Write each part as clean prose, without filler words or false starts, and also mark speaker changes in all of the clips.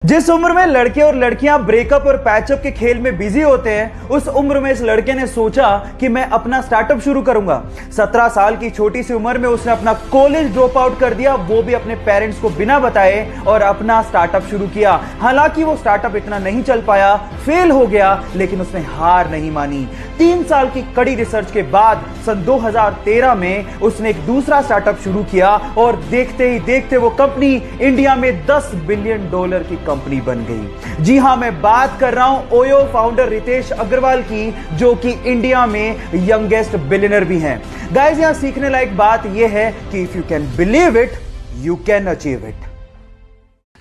Speaker 1: जिस उम्र में लड़के और लड़कियां ब्रेकअप और पैचअप के खेल में बिजी होते हैं, उस उम्र में इस लड़के ने सोचा कि मैं अपना स्टार्टअप शुरू करूंगा। 17 साल की छोटी सी उम्र में उसने अपना कॉलेज ड्रॉप आउट कर दिया, वो भी अपने पेरेंट्स को बिना बताए, और अपना स्टार्टअप शुरू किया। हालांकि वो स्टार्टअप इतना नहीं चल पाया, फेल हो गया, लेकिन उसने हार नहीं मानी। 3 साल की कड़ी रिसर्च के बाद सन 2013 में उसने एक दूसरा स्टार्टअप शुरू किया और देखते ही देखते वो कंपनी इंडिया में $10 बिलियन की कंपनी बन गई। जी हां, मैं बात कर रहा हूं ओयो फाउंडर रितेश अग्रवाल की, जो कि इंडिया में यंगेस्ट बिलियनर भी हैं। गाइस, यहां सीखने लायक बात यह है कि if you can believe it, you can achieve it.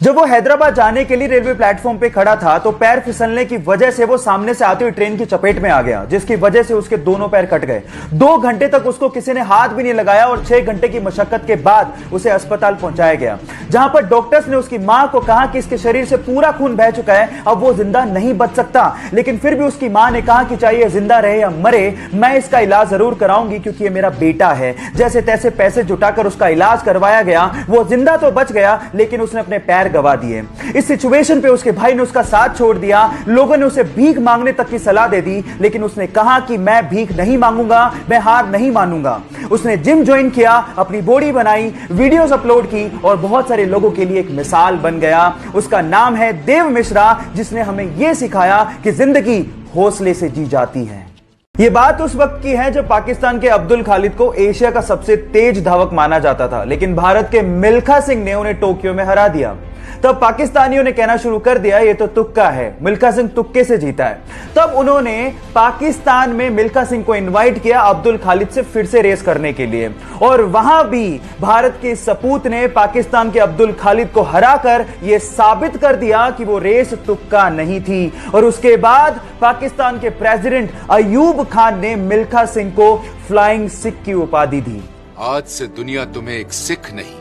Speaker 1: जब वो हैदराबाद जाने के लिए रेलवे प्लेटफॉर्म पे खड़ा था तो पैर फिसलने की वजह से वो सामने से आती हुई ट्रेन की चपेट में आ गया, जिसकी वजह से उसके दोनों पैर कट गए। 2 घंटे तक उसको किसी ने हाथ भी नहीं लगाया और 6 घंटे की मशक्कत के बाद उसे अस्पताल पहुंचाया गया, जहां पर डॉक्टर्स ने उसकी मां को कहा कि इसके शरीर से पूरा खून बह चुका है, अब वो जिंदा नहीं बच सकता। लेकिन फिर भी उसकी मां ने कहा कि चाहे जिंदा रहे या मरे, मैं इसका इलाज जरूर कराऊंगी क्योंकि ये मेरा बेटा है। जैसे तैसे पैसे जुटाकर उसका इलाज करवाया गया। वो जिंदा तो बच गया, लेकिन उसने अपने पैर गवा दिए। इस सिचुएशन पे उसके भाई ने उसका साथ छोड़ दिया। लोगों ने उसे भीख मांगने तक की सलाह दे दी, लेकिन उसने कहा कि मैं भीख नहीं मांगूंगा, मैं हार नहीं मानूंगा। उसने जिम ज्वाइन किया, अपनी बॉडी बनाई, वीडियोस अपलोड की और बहुत सारे लोगों के लिए एक मिसाल बन गया। उसका नाम है देव मिश्रा, जिसने हमें यह सिखाया कि जिंदगी हौसले से जी जाती है। यह बात उस वक्त की है जब पाकिस्तान के अब्दुल खालिद को एशिया का सबसे तेज धावक माना जाता था, लेकिन भारत के मिल्खा सिंह ने उन्हें टोक्यो में हरा दिया। तब पाकिस्तानियों ने कहना शुरू कर दिया, ये तो तुक्का है, मिल्खा सिंह तुक्के से जीता है। तब उन्होंने पाकिस्तान में मिल्खा सिंह को इनवाइट किया अब्दुल खालिद से फिर से रेस करने के लिए, और वहां भी भारत के सपूत ने पाकिस्तान के अब्दुल खालिद को हराकर यह साबित कर दिया कि वो रेस तुक्का नहीं थी। और उसके बाद पाकिस्तान के प्रेसिडेंट अयूब खान ने मिल्खा सिंह को फ्लाइंग सिख की उपाधि दी।
Speaker 2: आज से दुनिया तुम्हें एक सिख नहीं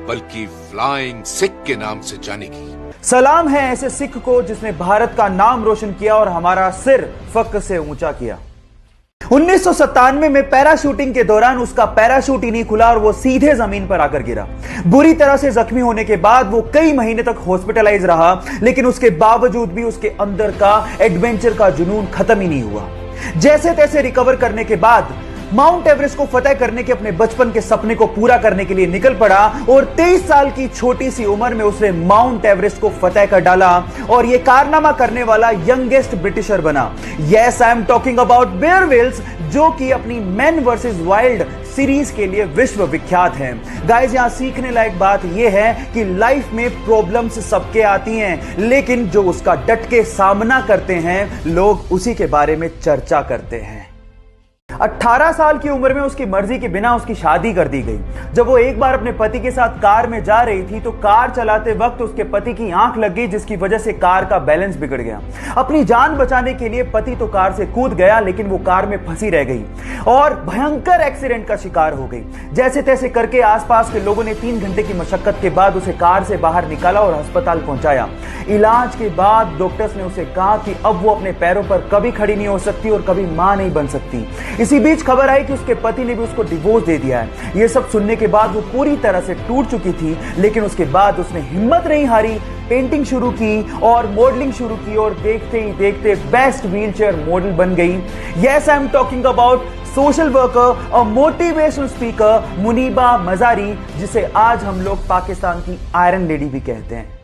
Speaker 2: बल्कि फ्लाइंग सिख के नाम से जानेगी।
Speaker 1: सलाम है ऐसे सिख को जिसने भारत का नाम रोशन किया और हमारा सिर फख्र से ऊंचा किया। 1997 में पैराशूटिंग के दौरान उसका पैराशूट ही नहीं खुला और वो सीधे जमीन पर आकर गिरा। बुरी तरह से जख्मी होने के बाद वो कई महीने तक हॉस्पिटलाइज रहा, लेकिन उसके बावजूद भी उसके अंदर का एडवेंचर का जुनून खत्म ही नहीं हुआ। जैसे तैसे रिकवर करने के बाद माउंट एवरेस्ट को फतेह करने के अपने बचपन के सपने को पूरा करने के लिए निकल पड़ा और 23 साल की छोटी सी उम्र में उसने माउंट एवरेस्ट को फतेह कर डाला और यह कारनामा करने वाला यंगेस्ट ब्रिटिशर बना। Yes, I am talking about Bear Grylls, जो कि अपनी मैन वर्सेस वाइल्ड सीरीज के लिए विश्व विख्यात हैं। गाइस, यहां सीखने लायक बात यह है कि लाइफ में प्रॉब्लम्स सबके आती हैं, लेकिन जो उसका डट के सामना करते हैं, लोग उसी के बारे में चर्चा करते हैं। 18 साल की उम्र में उसकी मर्जी के बिना उसकी शादी कर दी गई। जब वो एक बार अपने पति के साथ कार में जा रही थी तो कार चलाते वक्त उसके पति की आंख लग गई, जिसकी वजह से कार का बैलेंस बिगड़ गया। अपनी जान बचाने के लिए पति तो कार से कूद गया, लेकिन वो कार में फंसी रह गई और भयंकर एक्सीडेंट का शिकार हो गई। जैसे तैसे करके आसपास के लोगों ने 3 घंटे की मशक्कत के बाद उसे कार से बाहर निकाला और अस्पताल पहुंचाया। इलाज के बाद डॉक्टर्स ने उसे कहा कि अब वो अपने पैरों पर कभी खड़ी नहीं हो सकती और कभी मां नहीं बन सकती। इसी बीच खबर आई कि उसके पति ने भी उसको डिवोर्स दे दिया है। यह सब सुनने के बाद वो पूरी तरह से टूट चुकी थी, लेकिन उसके बाद उसने हिम्मत नहीं हारी, पेंटिंग शुरू की और मॉडलिंग शुरू की और देखते ही देखते बेस्ट व्हीलचेयर मॉडल बन गई। Yes, I am talking about social worker और मोटिवेशनल स्पीकर मुनीबा मजारी, जिसे आज हम लोग पाकिस्तान की आयरन लेडी भी कहते हैं।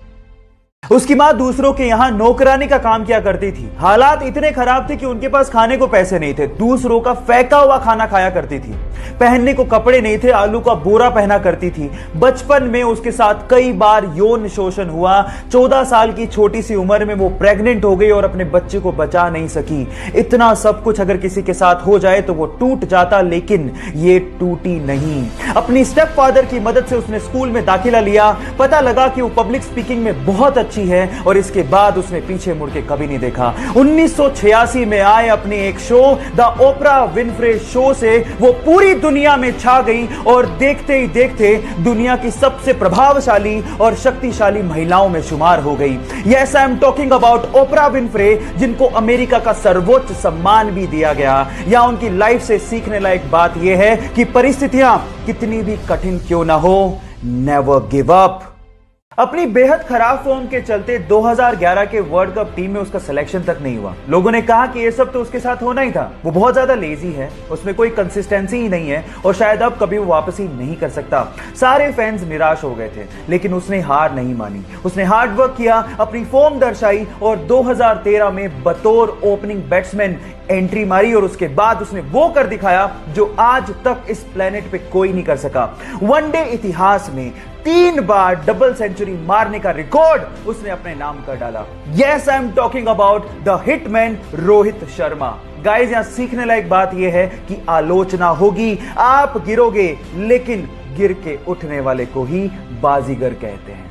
Speaker 1: उसकी मां दूसरों के यहां नौकरानी का काम किया करती थी। हालात इतने खराब थे कि उनके पास खाने को पैसे नहीं थे, दूसरों का फेंका हुआ खाना खाया करती थी। पहनने को कपड़े नहीं थे, आलू का बोरा पहना करती थी। बचपन में उसके साथ कई बार यौन शोषण हुआ। 14 साल की छोटी सी उम्र में वो प्रेग्नेंट हो गई और अपने बच्चे को बचा नहीं सकी। इतना सब कुछ अगर किसी के साथ हो जाए तो वो टूट जाता, लेकिन ये टूटी नहीं। अपनी स्टेप फादर की मदद से उसने स्कूल में दाखिला लिया। पता लगा कि वो पब्लिक स्पीकिंग में बहुत अच्छी है और इसके बाद उसने पीछे मुड़ के कभी नहीं देखा। 1986 में आए अपने एक show the Oprah Winfrey show से वो पूरी दुनिया में छा गई और देखते ही देखते दुनिया की सबसे प्रभावशाली और शक्तिशाली महिलाओं में शुमार हो गई। Yes, I am talking about Oprah Winfrey, जिनको अमेरिका का सर्वोच्च सम्मान भी दिया गया। या उनकी लाइफ से सीखने लायक बात यह है कि परिस्थितियां कितनी भी कठिन क्यों ना हो, नेवर गिव अप। अपनी बेहद खराब फॉर्म के चलते 2011 के वर्ल्ड कप टीम में उसका सिलेक्शन तक नहीं हुआ। लोगों ने कहा कि ये सब तो उसके साथ होना ही था, वो बहुत ज्यादा लेजी है, उसमें कोई कंसिस्टेंसी ही नहीं है और शायद अब कभी वो वापसी नहीं कर सकता। सारे फैंस निराश हो गए थे, लेकिन उसने हार नहीं मानी। उसने हार्ड वर्क किया, अपनी फॉर्म दर्शाई और 2013 में बतौर ओपनिंग बैट्समैन एंट्री मारी और उसके बाद उसने वो कर दिखाया जो आज तक इस प्लेनेट पे कोई नहीं कर सका। वनडे इतिहास में 3 बार डबल सेंचुरी मारने का रिकॉर्ड उसने अपने नाम कर डाला। Yes, I am talking about the hitman Rohit Sharma. Guys, यहां सीखने लायक बात यह है कि आलोचना होगी, आप गिरोगे, लेकिन गिर के उठने वाले को ही बाजीगर कहते हैं।